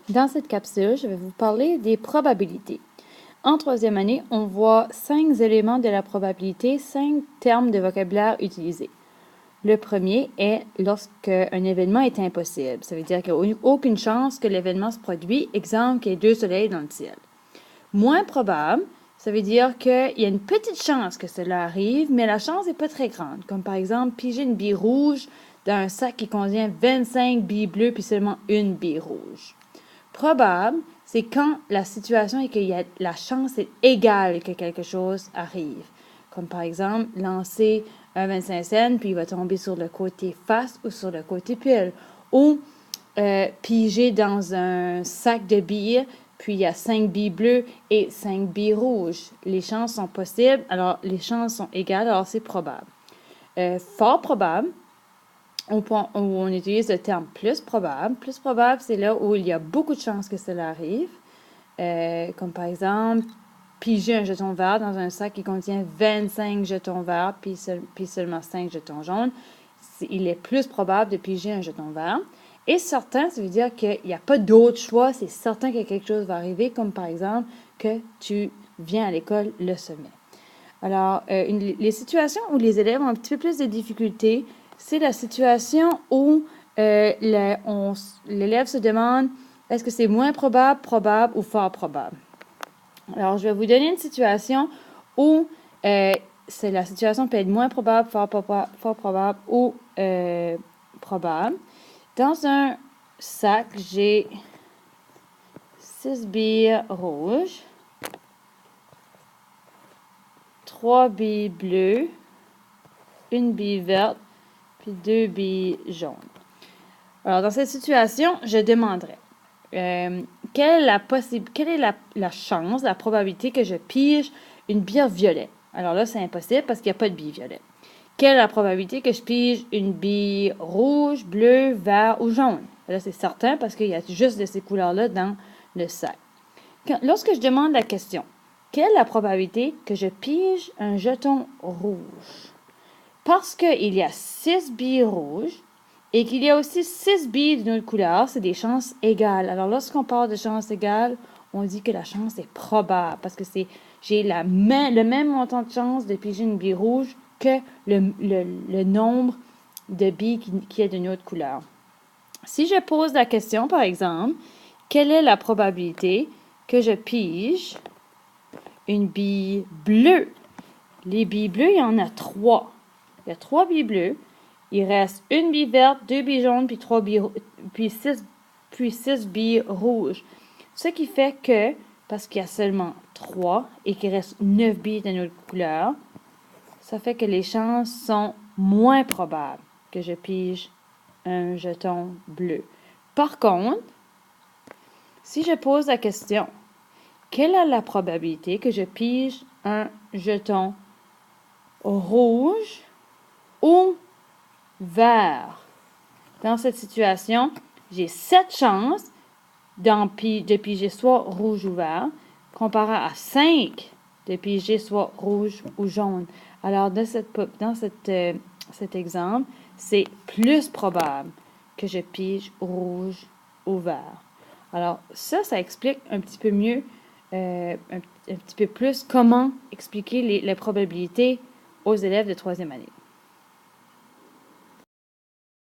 Dans cette capsule, je vais vous parler des probabilités. En troisième année, on voit 5 éléments de la probabilité, 5 termes de vocabulaire utilisés. Le premier est lorsqu'un événement est impossible. Ça veut dire qu'il n'y a aucune chance que l'événement se produise. Exemple, qu'il y ait 2 soleils dans le ciel. Moins probable, ça veut dire qu'il y a une petite chance que cela arrive, mais la chance n'est pas très grande. Comme par exemple, piger une bille rouge dans un sac qui contient 25 billes bleues puis seulement une bille rouge. Probable, c'est quand la situation est que la chance est égale que quelque chose arrive. Comme par exemple, lancer un 25 cents, puis il va tomber sur le côté face ou sur le côté pile. Ou piger dans un sac de billes, puis il y a 5 billes bleues et 5 billes rouges. Les chances sont possibles, alors les chances sont égales, alors c'est probable. Fort probable, on utilise le terme plus probable. Plus probable, c'est là où il y a beaucoup de chances que cela arrive. Comme par exemple, piger un jeton vert dans un sac qui contient 25 jetons verts, puis seulement 5 jetons jaunes. Il est plus probable de piger un jeton vert. Et certain, ça veut dire qu'il n'y a pas d'autre choix. C'est certain que quelque chose va arriver, comme par exemple que tu viens à l'école le sommet. Alors, les situations où les élèves ont un petit peu plus de difficultés, c'est la situation où l'élève se demande est-ce que c'est moins probable, probable ou fort probable. Alors, je vais vous donner une situation où la situation peut être moins probable, fort probable ou probable. Dans un sac, j'ai 6 billes rouges, 3 billes bleues, une bille verte, puis 2 billes jaunes. Alors, dans cette situation, je demanderais quelle est la chance, la probabilité que je pige une bille violette? Alors là, c'est impossible parce qu'il n'y a pas de bille violette. Quelle est la probabilité que je pige une bille rouge, bleue, vert ou jaune? Là, c'est certain parce qu'il y a juste de ces couleurs-là dans le sac. Lorsque je demande la question, quelle est la probabilité que je pige un jeton rouge? Parce qu'il y a 6 billes rouges et qu'il y a aussi 6 billes d'une autre couleur, c'est des chances égales. Alors, lorsqu'on parle de chances égales, on dit que la chance est probable parce que j'ai le même montant de chance de piger une bille rouge que le nombre de billes qui est d'une autre couleur. Si je pose la question, par exemple, quelle est la probabilité que je pige une bille bleue? Les billes bleues, il y en a 3. Il y a 3 billes bleues. Il reste une bille verte, 2 billes jaunes, puis 6 billes rouges. Ce qui fait que, parce qu'il y a seulement 3 et qu'il reste 9 billes d'une autre couleur, ça fait que les chances sont moins probables que je pige un jeton bleu. Par contre, si je pose la question, quelle est la probabilité que je pige un jeton rouge ou vert? Dans cette situation, j'ai 7 chances de piger soit rouge ou vert, comparé à 5 de piger soit rouge ou jaune. Alors, dans cet exemple, c'est plus probable que je pige rouge ou vert. Alors, ça explique un petit peu mieux, un petit peu plus comment expliquer les probabilités aux élèves de troisième année.